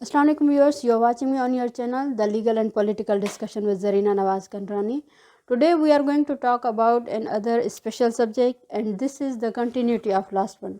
Assalamu alaikum viewers, you are watching me on your channel, The Legal and Political Discussion with Zarina Nawaz Kanrani. Today we are going to talk about another special subject and this is the continuity of last one.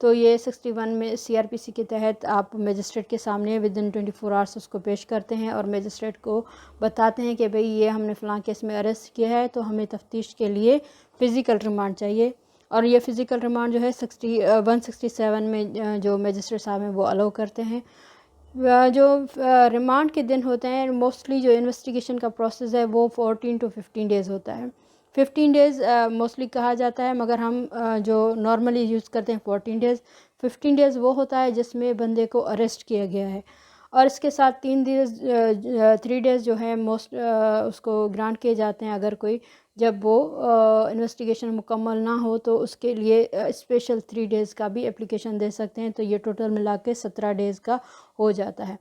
تو یہ 61 میں CRPC کے تحت آپ magistrate کے سامنے ودن 24 hours اس کو پیش کرتے ہیں اور میجسٹریٹ کو بتاتے ہیں کہ بھئی یہ ہم نے فلاں کیس میں اریسٹ کیا ہے تو ہمیں تفتیش کے لیے فزیکل ریمانڈ چاہیے. اور یہ فزیکل ریمانڈ جو ہے 167 میں جو میجسٹریٹ صاحب ہیں وہ الاؤ کرتے ہیں. جو ریمانڈ کے دن ہوتے ہیں موسٹلی جو انویسٹیگیشن کا پروسیس ہے وہ 14 to 15 ڈیز ہوتا ہے. 15 ڈیز موسٹلی کہا جاتا ہے مگر ہم جو نارملی یوز کرتے ہیں 14 ڈیز. 15 ڈیز وہ ہوتا ہے جس میں بندے کو اریسٹ کیا گیا ہے اور اس کے ساتھ 3 ڈیز جو ہے موسٹ اس کو گرانٹ کیے جاتے ہیں اگر کوئی جب وہ انویسٹیگیشن مکمل نہ ہو تو اس کے لیے اسپیشل 3 ڈیز کا بھی اپلیکیشن دے سکتے ہیں. تو یہ ٹوٹل ملا کے 17 ڈیز کا ہو جاتا ہے.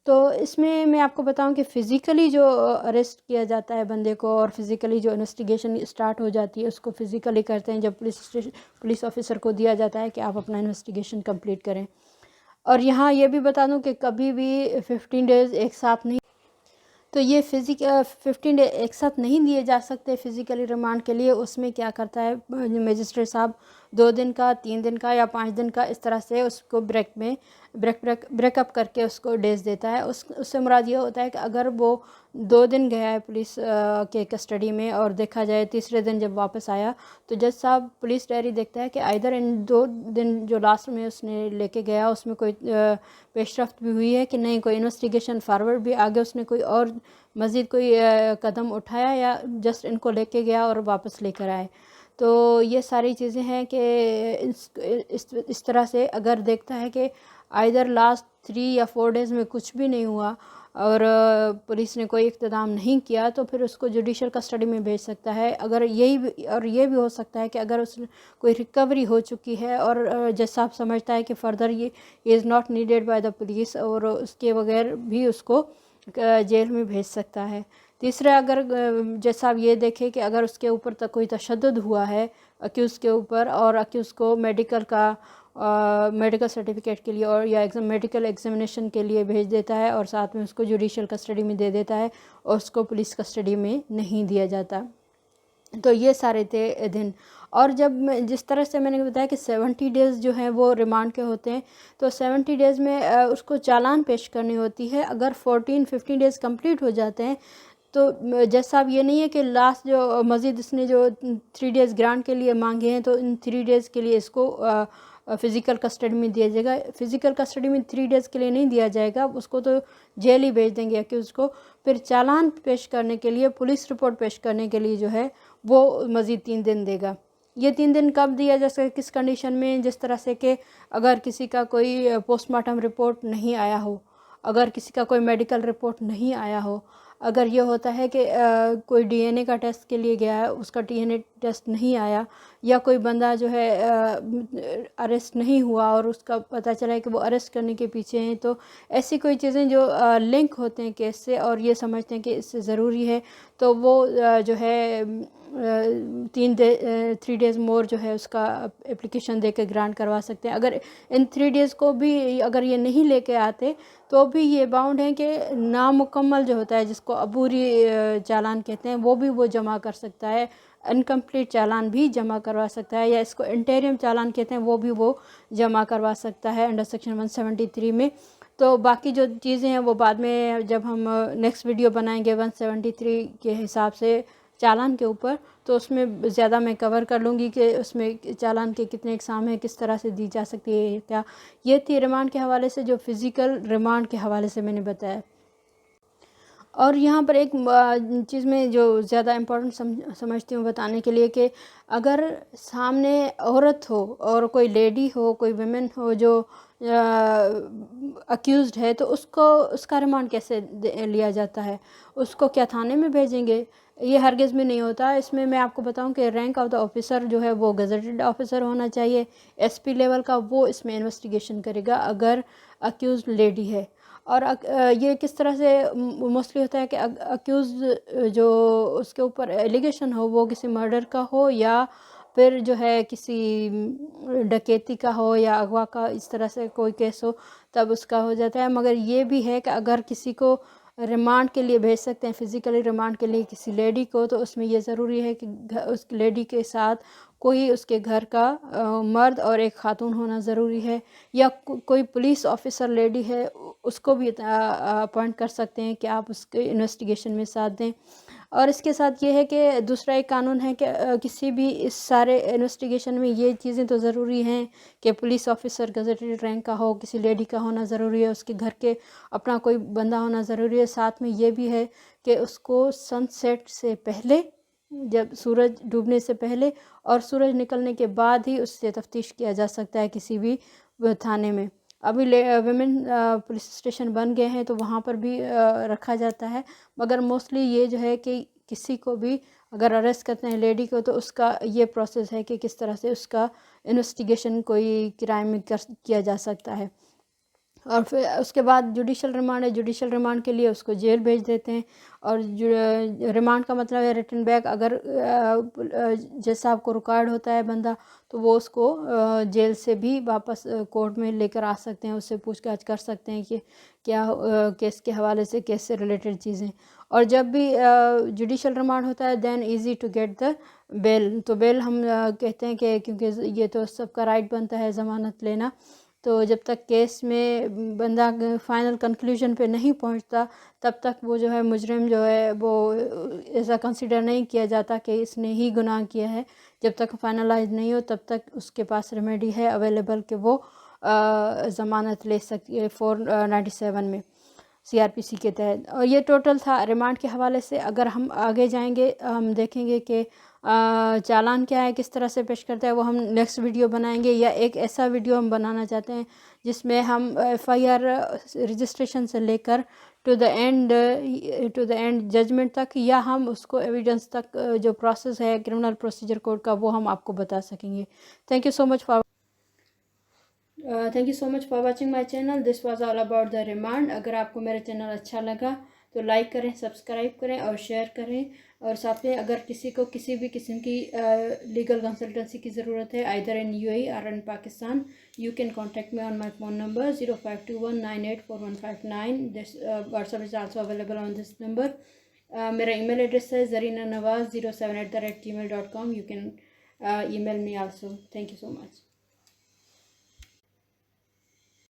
تو اس میں آپ کو بتاؤں کہ فزیکلی جو اریسٹ کیا جاتا ہے بندے کو اور فزیکلی جو انویسٹیگیشن اسٹارٹ ہو جاتی ہے اس کو فزیکلی کرتے ہیں جب پولیس آفیسر کو دیا جاتا ہے کہ آپ اپنا انویسٹیگیشن کمپلیٹ کریں. اور یہاں یہ بھی بتا دوں کہ کبھی بھی 15 ڈیز ایک ساتھ نہیں، تو یہ 15 ڈے ایک ساتھ نہیں دیے جا سکتے فزیکلی ریمانڈ کے لیے. اس میں کیا کرتا ہے میجسٹریٹ صاحب 2 دن کا، 3 دن کا یا 5 دن کا اس طرح سے اس کو بریک اپ کر کے اس کو ڈیز دیتا ہے. اس سے مراد یہ ہوتا ہے کہ اگر وہ 2 دن گیا ہے پولیس کے کسٹڈی میں اور دیکھا جائے تیسرے دن جب واپس آیا تو جج صاحب پولیس ڈائری دیکھتا ہے کہ آئدر ان 2 دن جو لاسٹ میں اس نے لے کے گیا اس میں کوئی پیش رفت بھی ہوئی ہے کہ نہیں، کوئی انویسٹیگیشن فارورڈ بھی آگے اس نے کوئی اور مزید کوئی قدم اٹھایا یا جسٹ ان کو لے کے گیا اور واپس لے کر آئے. تو یہ ساری چیزیں ہیں کہ اس طرح سے اگر دیکھتا ہے کہ آئدر لاسٹ 3 یا 4 ڈیز میں کچھ بھی نہیں ہوا اور پولیس نے کوئی اقتدام نہیں کیا تو پھر اس کو جوڈیشل کسٹڈی میں بھیج سکتا ہے. اگر یہ بھی ہو سکتا ہے کہ اگر اس کوئی ریکوری ہو چکی ہے اور جج صاحب سمجھتا ہے کہ فردر یہ is not needed by the police اور اس کے بغیر بھی اس کو جیل میں بھیج سکتا ہے. تیسرا اگر جج صاحب یہ دیکھے کہ اگر اس کے اوپر تک کوئی تشدد ہوا ہے اکیوز کے اوپر اور اکیوز کو میڈیکل سرٹیفکیٹ کے لیے اور یا میڈیکل ایگزامینیشن کے لیے بھیج دیتا ہے اور ساتھ میں اس کو جوڈیشل کسٹڈی میں دے دیتا ہے اور اس کو پولیس کسٹڈی میں نہیں دیا جاتا. تو یہ سارے تھے دن. اور جب جس طرح سے میں نے بتایا کہ 70 ڈیز جو ہیں وہ ریمانڈ کے ہوتے ہیں تو 70 ڈیز میں اس کو چالان پیش کرنی ہوتی ہے. اگر 15 ڈیز کمپلیٹ ہو جاتے ہیں تو جج صاحب یہ نہیں ہے کہ لاسٹ جو مزید اس نے جو 3 ڈیز گرانٹ کے لیے مانگے ہیں تو ان 3 ڈیز کے لیے اس کو فزیکل کسٹڈی میں دیا جائے گا. فزیکل کسٹڈی میں 3 ڈیز کے لیے نہیں دیا جائے گا، اس کو تو جیل ہی بھیج دیں گے کہ اس کو پھر چالان پیش کرنے کے لیے پولیس رپورٹ پیش کرنے کے لیے جو ہے وہ مزید 3 دن دے گا. یہ 3 دن کب دیا جا سکے، کس کنڈیشن میں؟ جس طرح سے کہ اگر کسی کا کوئی پوسٹ مارٹم رپورٹ نہیں آیا ہو، اگر کسی کا کوئی میڈیکل رپورٹ نہیں آیا ہو، اگر یہ ہوتا ہے کہ کوئی DNA کا ٹیسٹ کے لیے گیا ہے اس کا DNA ٹیسٹ نہیں آیا، یا کوئی بندہ جو ہے اریسٹ نہیں ہوا اور اس کا پتہ چلا ہے کہ وہ اریسٹ کرنے کے پیچھے ہیں، تو ایسی کوئی چیزیں جو لنک ہوتے ہیں کیس سے اور یہ سمجھتے ہیں کہ اس سے ضروری ہے تو وہ جو ہے 3 ڈیز مور جو ہے اس کا اپلیکیشن دے کے گرانٹ کروا سکتے ہیں. اگر ان 3 ڈیز کو بھی اگر یہ نہیں لے کے آتے تو بھی یہ باؤنڈ ہیں کہ نامکمل جو ہوتا ہے جس کو عبوری چالان کہتے ہیں وہ بھی وہ جمع کر سکتا ہے، انکمپلیٹ چالان بھی جمع کروا سکتا ہے، یا اس کو انٹیریم چالان کہتے ہیں وہ بھی وہ جمع کروا سکتا ہے انڈر سیکشن 173 میں. تو باقی جو چیزیں ہیں وہ بعد میں جب ہم نیکسٹ ویڈیو بنائیں گے 173 کے حساب سے چالان کے اوپر تو اس میں زیادہ میں کور کر لوں گی کہ اس میں چالان کے کتنے اقسام ہیں، کس طرح سے دی جا سکتی ہے. کیا یہ تھی ریمانڈ کے حوالے سے جو فزیکل ریمانڈ کے حوالے سے میں نے بتایا. اور یہاں پر ایک چیز میں جو زیادہ امپورٹنٹ سمجھتی ہوں بتانے کے لیے کہ اگر سامنے عورت ہو اور کوئی لیڈی ہو، کوئی ویمن ہو جو اکیوزڈ ہے تو اس کا ریمانڈ کیسے لیا جاتا ہے؟ اس کو کیا تھانے میں بھیجیں گے؟ یہ ہرگز بھی نہیں ہوتا. اس میں آپ کو بتاؤں کہ رینک آف دا آفیسر جو ہے وہ گزٹڈ آفیسر ہونا چاہیے، SP لیول کا، وہ اس میں انویسٹیگیشن کرے گا اگر اکیوزڈ لیڈی ہے. اور یہ کس طرح سے موسٹلی ہوتا ہے کہ اکیوز جو اس کے اوپر ایلیگیشن ہو وہ کسی مرڈر کا ہو یا پھر جو ہے کسی ڈکیتی کا ہو یا اغوا کا، اس طرح سے کوئی کیس ہو تب اس کا ہو جاتا ہے. مگر یہ بھی ہے کہ اگر کسی کو ریمانڈ کے لیے بھیج سکتے ہیں فزیکلی ریمانڈ کے لیے کسی لیڈی کو، تو اس میں یہ ضروری ہے کہ اس لیڈی کے ساتھ کوئی اس کے گھر کا مرد اور ایک خاتون ہونا ضروری ہے، یا کوئی پولیس آفیسر لیڈی ہے اس کو بھی اپوائنٹ کر سکتے ہیں کہ آپ اس کے انویسٹیگیشن میں ساتھ دیں۔ اور اس کے ساتھ یہ ہے کہ دوسرا ایک قانون ہے کہ کسی بھی اس سارے انویسٹیگیشن میں یہ چیزیں تو ضروری ہیں کہ پولیس آفیسر گزیٹڈ رینک کا ہو، کسی لیڈی کا ہونا ضروری ہے، اس کے گھر کے اپنا کوئی بندہ ہونا ضروری ہے، ساتھ میں یہ بھی ہے کہ اس کو سن سیٹ سے پہلے، جب سورج ڈوبنے سے پہلے اور سورج نکلنے کے بعد ہی اس سے تفتیش کیا جا سکتا ہے کسی بھی تھانے میں۔ ابھی ویمن پولیس اسٹیشن بن گئے ہیں تو وہاں پر بھی رکھا جاتا ہے، مگر موسٹلی یہ جو ہے کہ کسی کو بھی اگر اریسٹ کرتے ہیں لیڈی کو تو اس کا یہ پروسیس ہے کہ کس طرح سے اس کا انویسٹیگیشن کوئی کرائم میں کیا جا سکتا ہے۔ اور پھر اس کے بعد جوڈیشل ریمانڈ ہے، جوڈیشل ریمانڈ کے لیے اس کو جیل بھیج دیتے ہیں، اور ریمانڈ کا مطلب ہے ریٹن بیک۔ اگر جج صاحب کو ریکارڈ ہوتا ہے بندہ تو وہ اس کو جیل سے بھی واپس کورٹ میں لے کر آ سکتے ہیں، اس سے پوچھ گچھ کر سکتے ہیں کہ کیا کیس کے حوالے سے، کیس سے ریلیٹڈ چیزیں۔ اور جب بھی جوڈیشل ریمانڈ ہوتا ہے دین ایزی ٹو گیٹ دا بیل، تو بیل ہم کہتے ہیں کہ کیونکہ یہ تو سب کا رائٹ بنتا ہے ضمانت لینا، تو جب تک کیس میں بندہ فائنل کنکلوژن پہ نہیں پہنچتا تب تک وہ جو ہے مجرم جو ہے وہ ایسا کنسیڈر نہیں کیا جاتا کہ اس نے ہی گناہ کیا ہے۔ جب تک فائنلائز نہیں ہو تب تک اس کے پاس ریمیڈی ہے اویلیبل کہ وہ ضمانت لے سکتی ہے 497 میں CRPC کے تحت۔ اور یہ ٹوٹل تھا ریمانڈ کے حوالے سے۔ اگر ہم آگے جائیں گے ہم دیکھیں گے کہ چالان کیا ہے، کس طرح سے پیش کرتا ہے، وہ ہم نیکسٹ ویڈیو بنائیں گے، یا ایک ایسا ویڈیو ہم بنانا چاہتے ہیں جس میں ہم FIR رجسٹریشن سے لے کر ٹو دا اینڈ ججمنٹ تک، یا ہم اس کو ایویڈنس تک جو پروسیس ہے کرمنل پروسیجر کوڈ کا وہ ہم آپ کو بتا سکیں گے۔ Thank you so much for watching my channel. This was all about the remand. اگر آپ کو میرا چینل اچھا لگا تو لائک کریں، سبسکرائب کریں اور شیئر کریں، اور ساتھ میں اگر کسی کو کسی بھی قسم کی لیگل کنسلٹنسی کی ضرورت ہے either in UAE or in Pakistan, you can contact me on my phone number 0521984159. This WhatsApp is also available on this number. میرا ای میل ایڈریس ہے zarinanawaz07@gmail.com. You can email me also. Thank you so much.